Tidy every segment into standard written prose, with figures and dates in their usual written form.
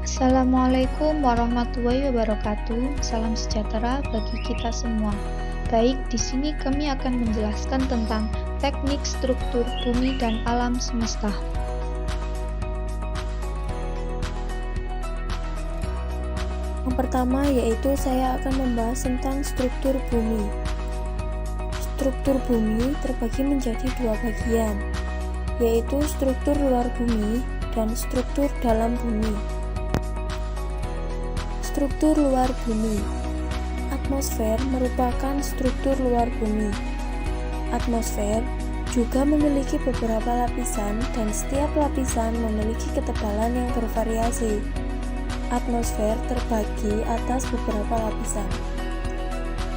Assalamualaikum warahmatullahi wabarakatuh. Salam sejahtera bagi kita semua. Baik, di sini kami akan menjelaskan tentang teknik struktur bumi dan alam semesta. Yang pertama yaitu saya akan membahas tentang struktur bumi. Struktur bumi terbagi menjadi dua bagian, yaitu struktur luar bumi dan struktur dalam bumi. Struktur luar bumi. Atmosfer merupakan struktur luar bumi. Atmosfer juga memiliki beberapa lapisan dan setiap lapisan memiliki ketebalan yang bervariasi. Atmosfer terbagi atas beberapa lapisan.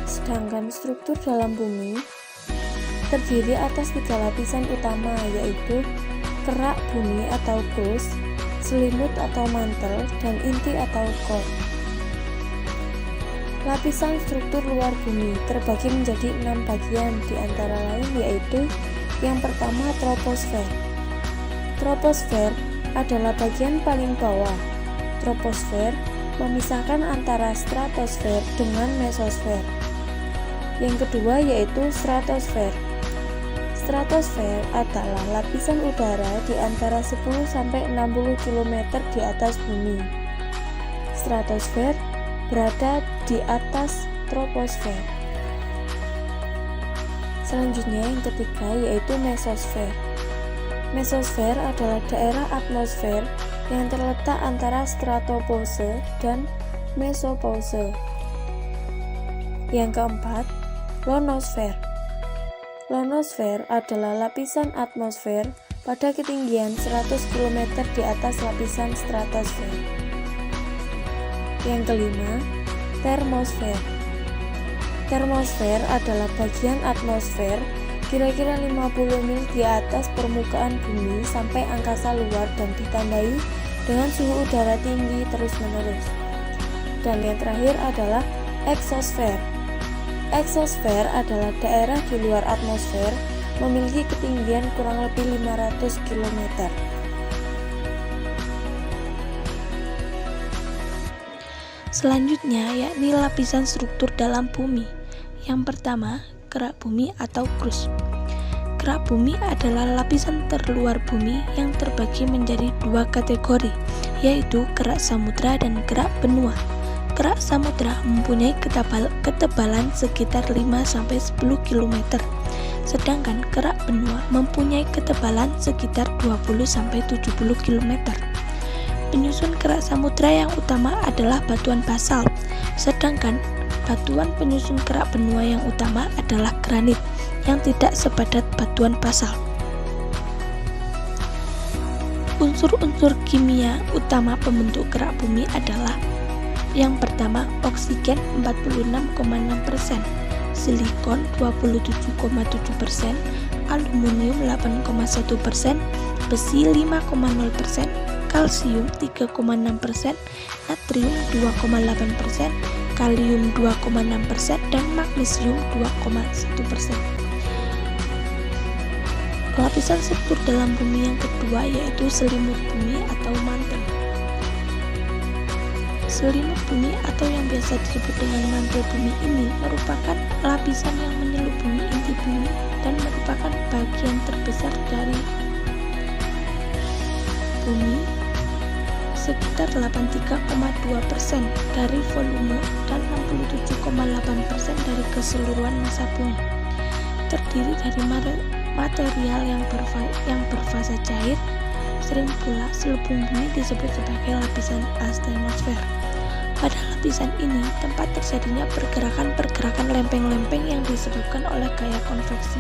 Sedangkan struktur dalam bumi terdiri atas 3 lapisan utama, yaitu kerak bumi atau crust, selimut atau mantel, dan inti atau core. Lapisan struktur luar bumi terbagi menjadi 6 bagian, di antara lain yaitu yang pertama troposfer. Troposfer adalah bagian paling bawah. Troposfer memisahkan antara stratosfer dengan mesosfer. Yang kedua yaitu stratosfer. Stratosfer adalah lapisan udara di antara 10-60 km di atas bumi. Stratosfer berada di atas troposfer. Selanjutnya yang ketiga yaitu mesosfer. Mesosfer adalah daerah atmosfer yang terletak antara stratopause dan mesopause. Yang keempat, ionosfer. Ionosfer adalah lapisan atmosfer pada ketinggian 100 km di atas lapisan stratosfer. Yang kelima, termosfer. Termosfer adalah bagian atmosfer kira-kira 50 mil di atas permukaan bumi sampai angkasa luar dan ditandai dengan suhu udara tinggi terus-menerus. Dan yang terakhir adalah eksosfer. Eksosfer adalah daerah di luar atmosfer memiliki ketinggian kurang lebih 500 km. Selanjutnya yakni lapisan struktur dalam bumi. Yang pertama, kerak bumi atau crust. Kerak bumi adalah lapisan terluar bumi yang terbagi menjadi 2 kategori, yaitu kerak samudra dan kerak benua. Kerak samudra mempunyai ketebalan sekitar 5-10 km, sedangkan kerak benua mempunyai ketebalan sekitar 20-70 km. Penyusun kerak samudra yang utama adalah batuan basalt, sedangkan batuan penyusun kerak benua yang utama adalah granit yang tidak sepadat batuan basalt. Unsur-unsur kimia utama pembentuk kerak bumi adalah yang pertama oksigen 46,6%, silikon 27,7%, aluminium 8,1%, besi 5,0%, kalsium 3,6%, natrium 2,8%, kalium 2,6%, dan magnesium 2,1%. Lapisan struktur dalam bumi yang kedua yaitu selimut bumi atau mantel. Selimut bumi atau yang biasa disebut dengan mantel bumi ini merupakan lapisan yang menyelubungi inti bumi dan merupakan bagian terbesar dari bumi, sekitar 83,2% dari volume dan 67,8% dari keseluruhan massa bumi. Terdiri dari material yang berfasa cair. Sering pula selubung bumi disebut sebagai lapisan astenosfer. Pada lapisan ini tempat terjadinya pergerakan-pergerakan lempeng-lempeng yang disebabkan oleh gaya konveksi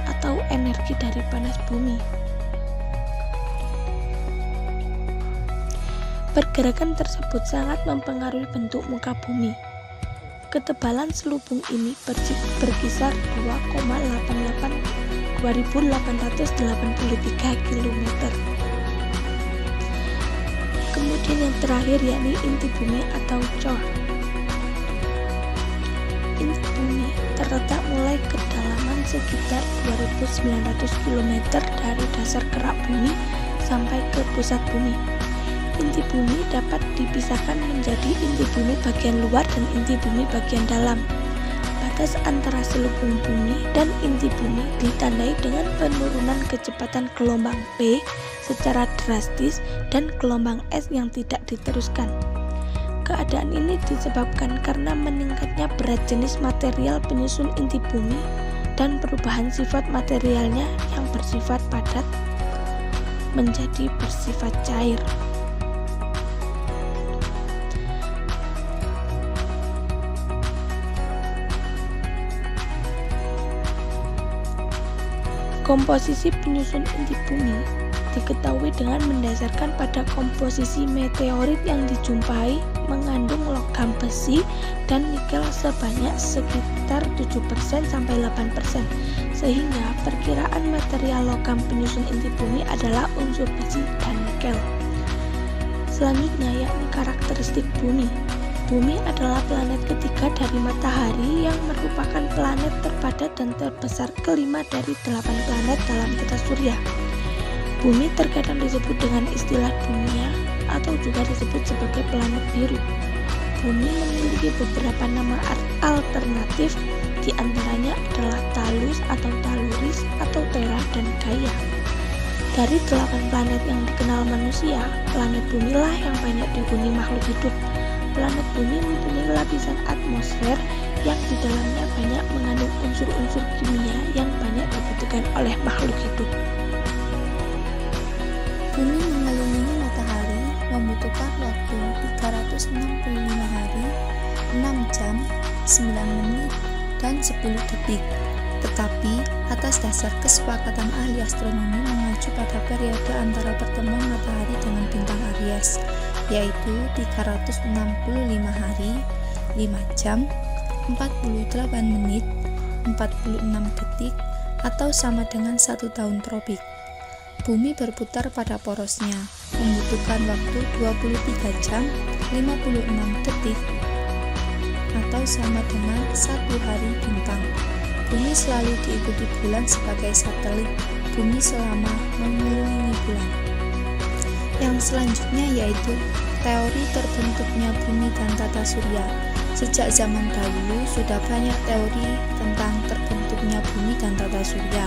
atau energi dari panas bumi. Pergerakan tersebut sangat mempengaruhi bentuk muka bumi. Ketebalan selubung ini berkisar 2,883 km. Kemudian yang terakhir yakni inti bumi atau core. Inti bumi terletak mulai kedalaman sekitar 2.900 km dari dasar kerak bumi sampai ke pusat bumi. inti bumi dapat dipisahkan menjadi inti bumi bagian luar dan inti bumi bagian dalam. Batas antara selubung bumi dan inti bumi ditandai dengan penurunan kecepatan gelombang P secara drastis dan gelombang S yang tidak diteruskan. Keadaan ini disebabkan karena meningkatnya berat jenis material penyusun inti bumi dan perubahan sifat materialnya yang bersifat padat menjadi bersifat cair. Komposisi penyusun inti bumi diketahui dengan mendasarkan pada komposisi meteorit yang dijumpai mengandung logam besi dan nikel sebanyak sekitar 7% sampai 8%, sehingga perkiraan material logam penyusun inti bumi adalah unsur besi dan nikel. Selanjutnya yakni karakteristik bumi. Bumi adalah planet ketiga dari matahari yang merupakan planet terpadat dan terbesar kelima dari 8 planet dalam tata surya. Bumi terkadang disebut dengan istilah dunia atau juga disebut sebagai planet biru. Bumi memiliki beberapa nama alternatif, diantaranya adalah Talus atau Taluris atau Terra dan Gaia. Dari 8 planet yang dikenal manusia, planet Bumi lah yang banyak dihuni makhluk hidup. Planet Bumi mempunyai lapisan atmosfer yang di dalamnya banyak mengandung unsur-unsur kimia yang banyak dibutuhkan oleh makhluk hidup. Bumi mengelilingi matahari membutuhkan waktu 365 hari, 6 jam, 9 menit, dan 10 detik. Tetapi, atas dasar kesepakatan ahli astronomi mengacu pada periode antara pertemuan matahari dengan bintang Aries, yaitu 365 hari, 5 jam, 48 menit, 46 detik, atau sama dengan 1 tahun tropik. Bumi berputar pada porosnya, membutuhkan waktu 23 jam, 56 detik, atau sama dengan 1 hari bintang. Bumi selalu diikuti bulan sebagai satelit bumi selama mengelilingi bulan. Yang selanjutnya yaitu teori terbentuknya bumi dan tata surya. Sejak zaman dahulu sudah banyak teori tentang terbentuknya bumi dan tata surya.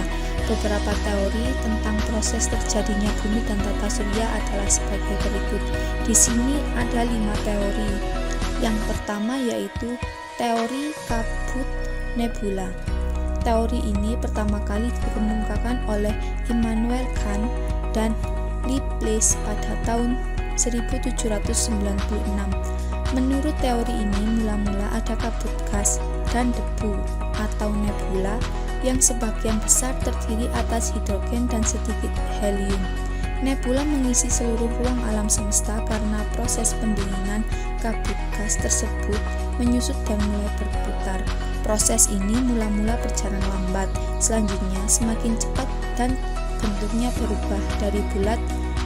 Beberapa teori tentang proses terjadinya bumi dan tata surya adalah sebagai berikut. Di sini ada 5 teori. Yang pertama yaitu teori kabut nebula. Teori ini pertama kali dikemukakan oleh Immanuel Kant dan Laplace pada tahun 1796. Menurut teori ini, mula-mula ada kabut gas dan debu atau nebula yang sebagian besar terdiri atas hidrogen dan sedikit helium. Nebula mengisi seluruh ruang alam semesta karena proses pendinginan kabut gas tersebut menyusut dan mulai berputar. Proses ini mula-mula berjalan lambat, selanjutnya semakin cepat dan bentuknya berubah dari bulat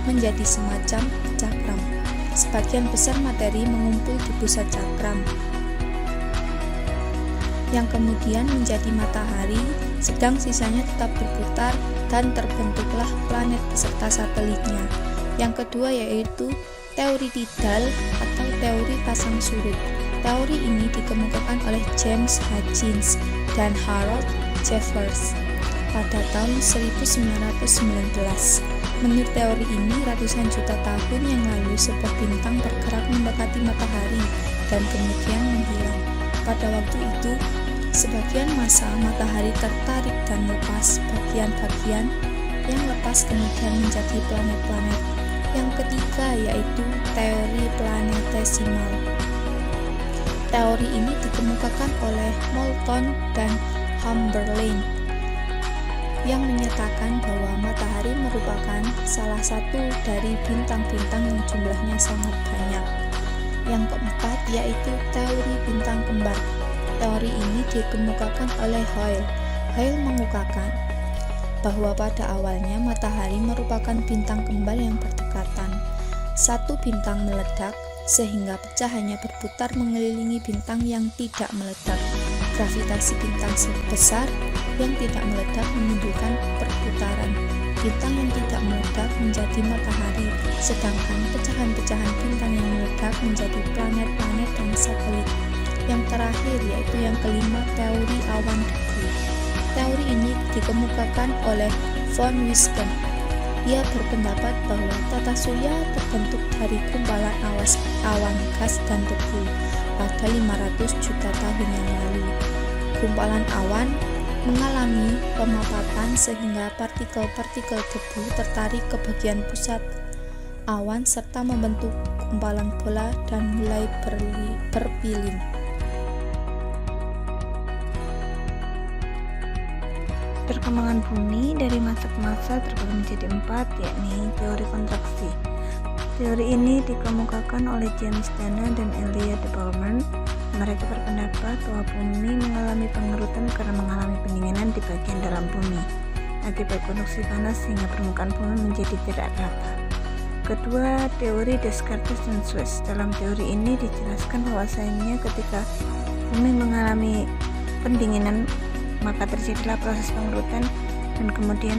menjadi semacam cakram. Sebagian besar materi mengumpul di pusat cakram, yang kemudian menjadi matahari, sedang sisanya tetap berputar dan terbentuklah planet beserta satelitnya. Yang kedua yaitu teori tidal atau teori pasang surut. Teori ini dikemukakan oleh James Hutchins dan Harold Jeffers pada tahun 1919. Menurut teori ini, ratusan juta tahun yang lalu sebuah bintang bergerak mendekati matahari dan kemudian menghilang. Pada waktu itu, sebagian massa matahari tertarik dan lepas, bagian-bagian yang lepas kemudian menjadi planet-planet. Yang ketiga yaitu teori planetesimal. Teori ini dikemukakan oleh Moulton dan Chamberlain yang menyatakan bahwa matahari merupakan salah satu dari bintang-bintang yang jumlahnya sangat banyak. Yang keempat yaitu teori bintang kembar. Teori ini dikemukakan oleh Hoyle. Hoyle mengungkapkan bahwa pada awalnya matahari merupakan bintang kembar yang berdekatan. Satu bintang meledak sehingga pecahannya berputar mengelilingi bintang yang tidak meledak. Gravitasi bintang besar yang tidak meledak menimbulkan perputaran. Bintang yang tidak meledak menjadi matahari, sedangkan pecahan-pecahan bintang yang meledak menjadi planet-planet dan satelit. Yang terakhir yaitu yang kelima, teori awan debu. Teori ini dikemukakan oleh von Whisken. Ia berpendapat bahwa tata surya terbentuk dari kumpalan awan gas dan debu pada 500 juta tahun yang lalu. Gumpalan awan mengalami pemapatan sehingga partikel-partikel debu tertarik ke bagian pusat awan serta membentuk gumpalan bola dan mulai berpiling. Perkembangan bumi dari masa ke masa terbagi menjadi 4, yakni teori kontraksi. Teori ini dikemukakan oleh James Dana dan Elliott Bauman. Mereka berpendapat bahwa bumi mengalami pengerutan karena mengalami pendinginan di bagian dalam bumi akibat konduksi panas sehingga permukaan bumi menjadi tidak rata. Kedua, teori Descartes dan Suez. Dalam teori ini dijelaskan bahwasanya ketika bumi mengalami pendinginan maka terjadilah proses pengerutan dan kemudian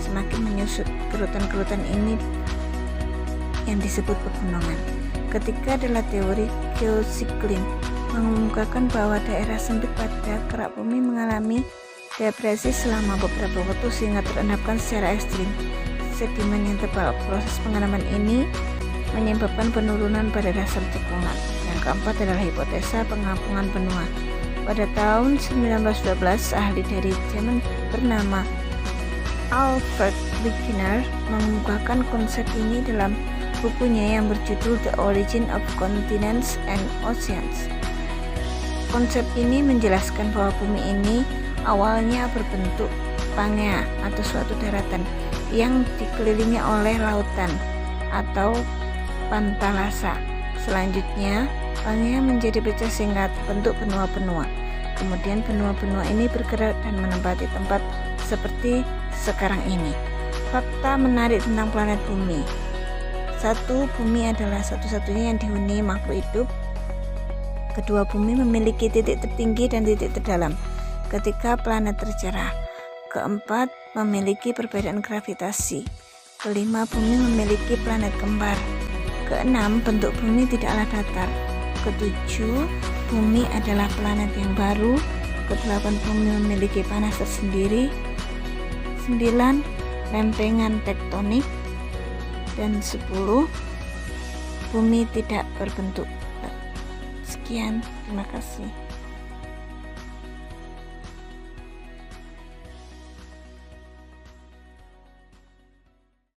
semakin menyusut. Kerutan-kerutan ini yang disebut pegunungan. Ketiga adalah teori geosiklim, mengemukakan bahwa daerah sempit pada kerak bumi mengalami depresi selama beberapa waktu sehingga terendapkan secara ekstrim sedimen yang tebal. Proses pengalaman ini menyebabkan penurunan pada dasar cekungan. Yang keempat adalah hipotesa pengapungan benua. Pada tahun 1912, ahli dari Jerman bernama Alfred Wegener mengemukakan konsep ini dalam bukunya yang berjudul The Origin of Continents and Oceans. Konsep ini menjelaskan bahwa bumi ini awalnya berbentuk Pangea atau suatu daratan yang dikelilingi oleh lautan atau Pantalasa. Selanjutnya, Pangea menjadi pecah sehingga terbentuk benua-benua. Kemudian benua-benua ini bergerak dan menempati tempat seperti sekarang ini. Fakta menarik tentang planet bumi. 1. Bumi adalah satu-satunya yang dihuni makhluk hidup. Kedua, bumi memiliki titik tertinggi dan titik terdalam ketika planet tercerah. Keempat, memiliki perbedaan gravitasi. Kelima, bumi memiliki planet kembar. Keenam, bentuk bumi tidaklah datar. Ketujuh, bumi adalah planet yang baru. Kedelapan, bumi memiliki panas tersendiri. 9, lempengan tektonik. Dan 10, bumi tidak berbentuk. Sekian, terima kasih.